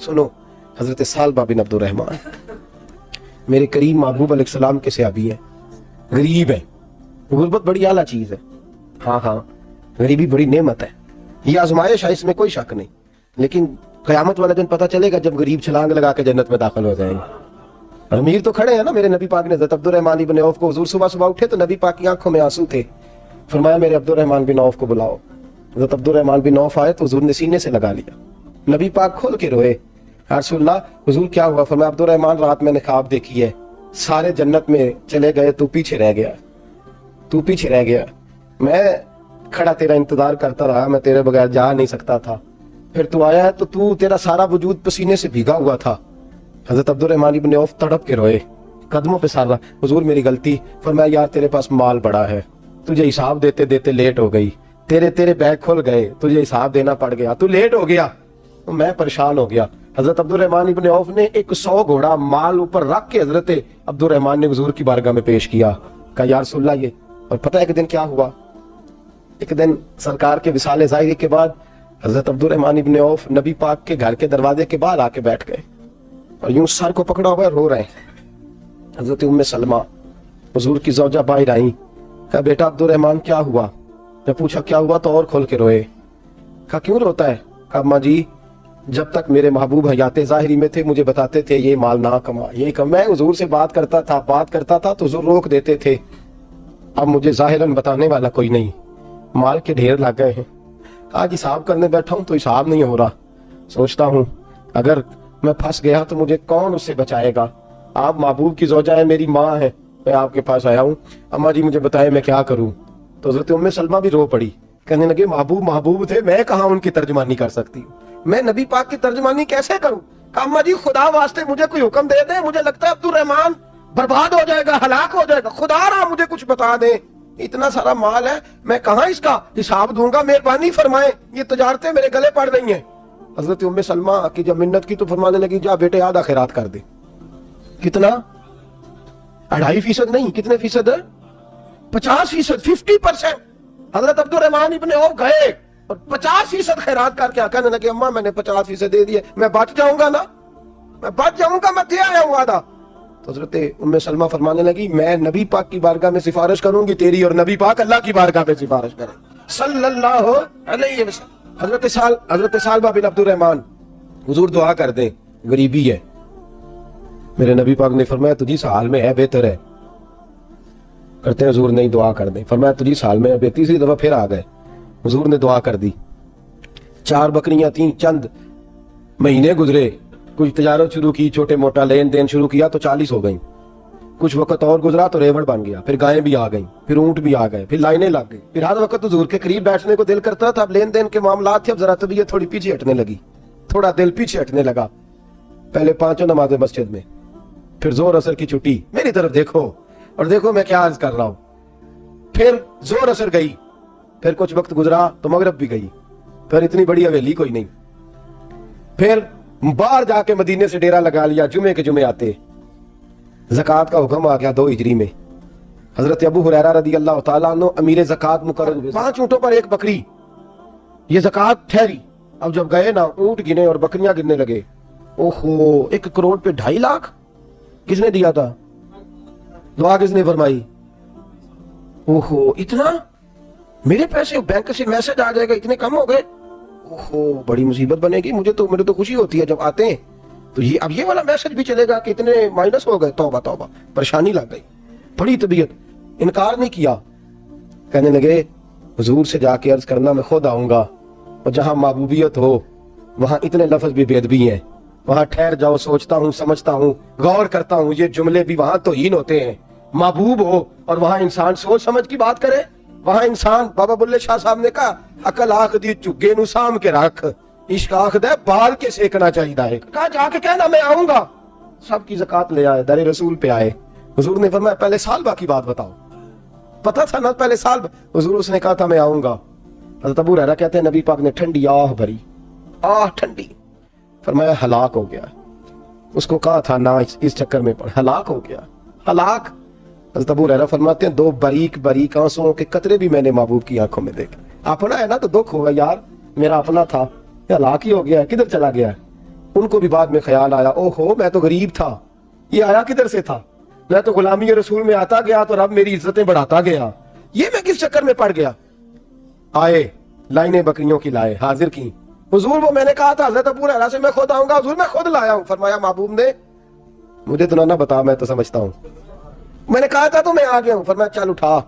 सुनो, हजरत सालबा बिन अब्दुर्रहमान मेरे करीम महबूब अलैहिस्सलाम के सहाबी हैं, गरीब है। गुर्बत बड़ी आला चीज है, हाँ हाँ गरीबी बड़ी नेमत है, ये आजमाइश है, इसमें कोई शक नहीं। लेकिन क़यामत वाले दिन पता चलेगा जब गरीब छलांग लगा के जन्नत में दाखिल हो जाएंगे। अमीर तो खड़े हैं ना, मेरे नबी पाक ने हज़रत अब्दुर्रहमान इब्न औफ को, हुजूर सुबह सुबह उठे तो नबी पाक की आंखों में आंसू थे, फरमाया मेरे अब्दुर्रहमान बिन औफ को बुलाओ। हज़रत अब्दुर्रहमान बिन औफ आए तो हुजूर ने सीने से लगा लिया, नबी पाक खोल के रोए, या रसूलल्लाह हुजूर क्या हुआ? फरमाया अब्दुर्रहमान रात मैंने ख्वाब देखी है, सारे जन्नत में चले गए, तू पीछे रह गया, तू पीछे रह गया, मैं खड़ा तेरा इंतजार करता रहा, मैं तेरे बगैर जा नहीं सकता था, फिर तू आया है तो तू, तेरा सारा वजूद पसीने से भीगा हुआ था। हजरत अब्दुर्रहमान इब्न औफ तड़प के रोए, कदमों पे सारा, हुजूर मेरी गलती। फरमाया यार तेरे पास माल बड़ा है, तुझे हिसाब देते देते लेट हो गई, तेरे बैग खुल गए, तुझे हिसाब देना पड़ गया, तू लेट हो गया, तो मैं परेशान हो गया। हजरत अब्दुर्रहमान इब्न औफ ने 100 घोड़ा माल ऊपर रख के हजरत अब्दुर्रहमान ने हुजूर की बारगाह में पेश किया, कहा या रसूलल्लाह ये। और पता है एक दिन क्या हुआ? एक दिन सरकार के विसाले ज़ाहिरी के बाद हजरत अब्दुर्रहमान इब्न औफ नबी पाक के घर के दरवाजे के बाहर आके बैठ गए और यूं सर को पकड़ा हुआ रो रहे हैं। हजरत उम्मे सलमा हुजूर की ज़ौजा बाहर आई, कहा बेटा अब्दुर्रहमान क्या हुआ? जब पूछा क्या हुआ तो और खोल के रोए। कहा क्यों रोता है? कहा अम्मा जी जब तक मेरे महबूब हयात ज़ाहिरी में थे मुझे बताते थे ये माल ना कमा, ये कम। मैं हुजूर से बात करता था तो हुजूर रोक देते थे, अब मुझे ज़ाहिरन बताने वाला कोई नहीं, माल के ढेर लग गए हैं। आज हिसाब करने बैठा हूं तो हिसाब नहीं हो रहा, सोचता हूं अगर मैं फंस गया तो मुझे कौन उससे बचाएगा? आप महबूब की ज़ौजा है, मेरी माँ है, मैं आपके पास आया हूँ, अम्मा जी मुझे बताए मैं क्या करूँ? तो हज़रत उम्मे सलमा भी रो पड़ी, कहने लगे महबूब थे, मैं कहाँ उनकी तर्जमानी कर सकती हूँ, मैं नबी पाक की तर्जमानी कैसे करूँ? अम्मा जी खुदा वास्ते मुझे कोई हुक्म दे दे, मुझे लगता है अब्दुर्रहमान बर्बाद हो जाएगा, हलाक हो जाएगा, खुदा रहा मुझे कुछ बता दे, इतना सारा माल है, मैं कहाँ इसका हिसाब दूंगा, मेहरबानी फरमाए, ये तजारतें मेरे गले पड़ रही हैं। हजरत उम्मे सलमा की जब मिन्नत की तो फरमाने लगी जा बेटे आधा खैरात कर दे। कितना? 2.5% नहीं, कितने फीसद है? 50%, 50%। हजरत अब्दुर्रहमान इब्न औफ गए और 50% खैरात करके कहने लगे अम्मा मैंने 50% दे दिए, मैं बच जाऊंगा ना, मैं बच जाऊंगा, मैं दे आया हूं आधा। तो हजरत उम्मे सलमा फरमाने लगी मैं नबी पाक की बारगाह में सिफारिश करूंगी तेरी, और नबी पाक अल्लाह की बारगाह में सिफारिश करें सल्लल्लाहु अलैहि वसल्लम। हजरत सालबा बिन अब्दुर्रहमान, हुजूर दुआ कर दे, गरीबी है। मेरे नबी पाक ने फरमाया तुझी साल में है, बेहतर है, करते हुजूर नहीं दुआ कर दे, फरमाया तुझी साल में है। तीसरी दफा फिर आ गए, हुजूर ने दुआ कर दी, 4 बकरियां थी, चंद महीने गुजरे, कुछ तजारत शुरू की, छोटे मोटा लेन देन शुरू किया तो 40 हो गई, कुछ वक्त और गुजरा तो रेवड़ बन गया, फिर गायें भी आ गई, फिर ऊंट भी आ गए, फिर लाइनें लग गई, फिर हर वक्त हुजूर के करीब बैठने को दिल करता था। अब लेन देन के मामलात थे, अब जरा तबीयत थोड़ी पीछे हटने लगी, थोड़ा दिल पीछे हटने लगा। पहले 5 नमाजें मस्जिद में, फिर जोर असर की छुट्टी, मेरी तरफ देखो और देखो मैं क्या अर्ज कर रहा हूं, फिर जोर असर गई, फिर कुछ वक्त गुजरा तो मगरब भी गई, फिर इतनी बड़ी हवेली कोई नहीं, फिर बाहर जाके मदीने से डेरा लगा लिया, जुमे के जुमे आते ज़कात का हुक्म आ गया 2 हिजरी में। हजरत अबू हुरैरा रदी अल्लाह तआला अन्हु अमीर ज़कात मुकर्रर हुए, 5 ऊंटों पर 1 बकरी, ये ज़कात ठहरी। अब जब गए ना ऊंट गिने और बकरियां गिनने लगे, ओहो 1 करोड़ पे 2.5 लाख किसने दिया था? दुआ किसने फरमाई? ओहो इतना, मेरे पैसे बैंक से मैसेज आ जाएगा इतने कम हो गए, ओहो बड़ी मुसीबत बनेगी। मुझे तो खुशी होती है जब आते हैं तो ये अब ये वाला मैसेज भी चलेगा कि इतने माइनस हो गए, तौबा तौबा, परेशानी लग गई, बड़ी तबीयत। इनकार नहीं किया, कहने लगे हुजूर से जाके अर्ज करना मैं खुद आऊंगा, और जहां महबूबियत हो वहां इतने लफ्ज भी बेदबी हैं, वहां ठहर जाओ, सोचता हूँ, समझता हूँ, गौर करता हूँ, ये जुमले भी वहां तो हीन होते हैं। महबूब हो और वहां इंसान सोच समझ की बात करे, वहां इंसान, बाबा बुल्ले शाह साहब ने कहा अकल आख दी चुगे नु साम के रख, इश्क आख दे बाल के सेकना चाहिए है। कहा जाके कहना मैं आऊंगा, सबकी ज़कात ले आए, दर रसूल पे आए। हुजूर ने फरमाया पहले सालबा की बात बताओ, पता था ना पहले साल? हुजूर उसने कहा था मैं आऊंगा। हज़रत अबू हुरैरा कहते हैं नबी पाक ने ठंडी आह भरी, आह ठंडी, फरमाया हलाक हो गया। उसको कहा था ना इस चक्कर में पड़, हलाक हो गया, हलाक। हज़रत अबू हुरैरा फरमाते हैं 2 बारीक बारीक आंसुओं के कतरे भी मैंने महबूब की आंखों में देखे। अपना है ना तो दुख होगा यार, मेरा अपना था, हलाक ही हो गया, किधर चला गया? ان کو بھی بعد میں خیال آیا اوہو میں تو غریب تھا، یہ آیا کدھر سے تھا، میں تو غلامی رسول میں آتا گیا تو رب میری عزتیں بڑھاتا گیا، یہ میں کس چکر میں پڑ گیا۔ آئے لائنیں بکریوں کی لائے، حاضر کی، حضور وہ میں نے کہا تھا حضرت ابو ہریرہ سے میں خود آؤں گا، حضور میں خود لایا ہوں۔ فرمایا محبوب نے مجھے تو نہ بتا، میں تو سمجھتا ہوں، میں نے کہا تھا تو میں آ گیا ہوں۔ فرمایا چل اٹھا،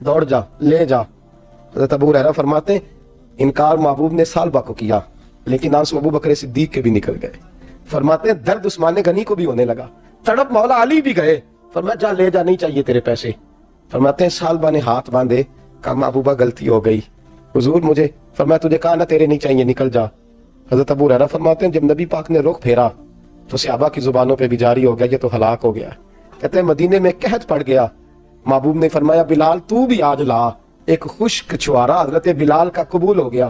دوڑ جا، لے جا۔ حضرت ابو ہریرہ فرماتے ہیں انکار محبوب نے سالبہ کو کیا، لیکن آنسو ابو بکر صدیق کے بھی نکل گئے۔ فرماتے ہیں درد عثمان غنی کو بھی ہونے لگا، تڑپ مولا علی بھی گئے۔ فرمایا جا لے جا، نہیں چاہیے تیرے پیسے۔ فرماتے ہیں سالبہ نے ہاتھ باندھے، کہا محبوبہ غلطی ہو گئی، حضور مجھے، فرمایا تجھے کہا نہ تیرے نہیں چاہیے، نکل جا۔ حضرت ابو ہریرہ فرماتے ہیں جب نبی پاک نے رخ پھیرا تو صحابہ کی زبانوں پہ بھی جاری ہو گیا یہ تو ہلاک ہو گیا۔ کہتے ہیں مدینے میں قحط پڑ گیا، محبوب نے فرمایا بلال تو بھی آج لا، ایک خشک چھوارا حضرت بلال کا قبول ہو گیا۔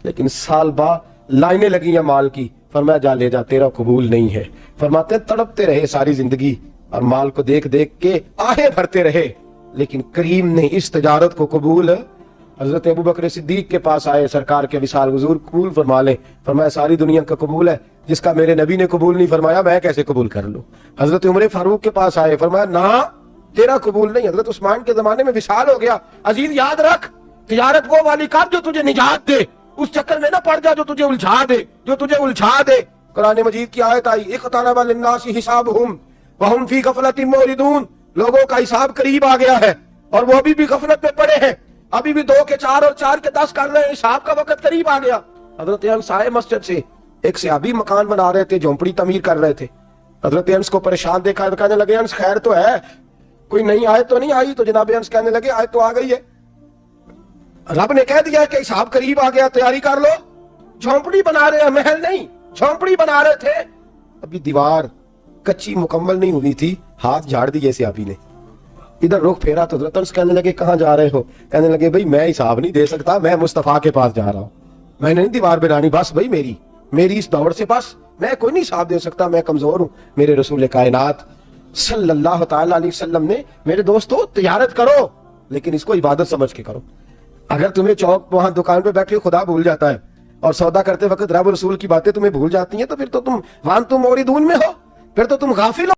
لیکن سالبہ لائنیں لگی ہیں مال کی، فرمایا جا لے جا، تیرا قبول نہیں ہے۔ فرماتے ہیں تڑپتے رہے ساری زندگی اور مال کو دیکھ دیکھ کے آہیں بھرتے رہے، لیکن کریم نے اس تجارت کو قبول۔ حضرت ابو بکر صدیق کے پاس آئے، سرکار کے وصال حضور قبول فرما لیں۔ فرمایا ساری دنیا کا قبول ہے، جس کا میرے نبی نے قبول نہیں فرمایا میں کیسے قبول کر لوں۔ حضرت عمر فاروق کے پاس آئے، فرمایا نہ تیرا قبول نہیں۔ حضرت عثمان کے زمانے میں وصال ہو گیا۔ عزیز یاد رکھ، تجارت وہ والی کر جو تجھے نجات دے، اس چکر میں نہ پڑ جا جو تجھے الجھا دے۔ قرآن مجید کی آیت آئی اقترب للناس حسابهم وهم فی غفلۃ معرضون، لوگوں کا حساب قریب آ گیا ہے اور وہ ابھی بھی غفلت میں پڑے ہیں، ابھی بھی 2 کے 4 اور 4 کے 10 کر رہے ہیں، حساب کا وقت قریب آ گیا۔ حضرت انس آئے مسجد سے، ایک صحابی مکان بنا رہے تھے، جھونپڑی تعمیر کر رہے تھے۔ حضرت انس کو پریشان دیکھا، کہنے لگے انس خیر تو ہے، کوئی نئی آیت تو نہیں آئی؟ تو جناب انس کہنے لگے آیت تو آ گئی ہے، رب نے کہہ دیا کہ حساب قریب آ گیا، تیاری کر لو۔ جھونپڑی بنا رہے ہیں، محل نہیں، جھونپڑی بنا رہے تھے، ابھی دیوار کچی مکمل نہیں ہوئی تھی، ہاتھ جھاڑ دیے صحابی نے۔ ادھر رخ پھیرا تو حضرت انس کہنے لگے کہاں جا رہے ہو؟ کہنے لگے بھائی میں حساب نہیں دے سکتا، میں مصطفیٰ کے پاس جا رہا ہوں، میں نے نہیں دیوار بنانی، بس بھائی میری اس دور سے بس میں کوئی نہیں حساب دے سکتا، میں کمزور ہوں۔ میرے رسول کائنات صلی اللہ تعالی علیہ وسلم نے میرے دوستو تجارت کرو لیکن اس کو عبادت سمجھ کے کرو۔ اگر تمہیں چوک وہاں دکان پہ بیٹھے خدا بھول جاتا ہے اور سودا کرتے وقت رب رسول کی باتیں تمہیں بھول جاتی ہیں تو پھر تو تم وانتم موردون میں ہو، پھر تو تم غافل ہو۔